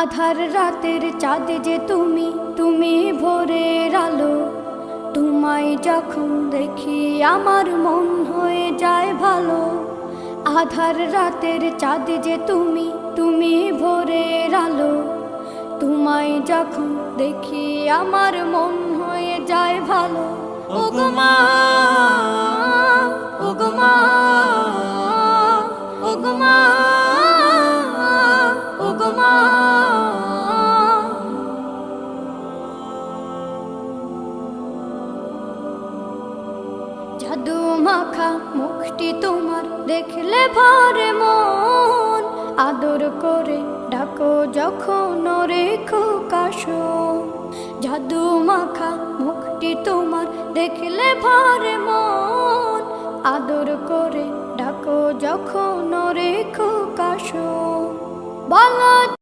আধার রাতের চাঁদ যে তুমি, তুমি ভোরের আলো। তোমায় যখন দেখি আমার মন হয়ে যায় ভালো। আধার রাতের চাঁদ যে তুমি, তুমি ভোরের আলো। তোমায় যখন দেখি আমার মন হয়ে যায় ভালো। ওগো মা, ওগো মা, ওগো মা, ওগো মা। জাদু মাখা মুখটি তোমার দেখলে ভরে মন। আদর করে ডাকো যখন রেখো কাশন। জাদু মাখা মুখটি তোমার দেখলে ভরে মন। আদর করে ডাকো যখন রেখো কাশন। বলো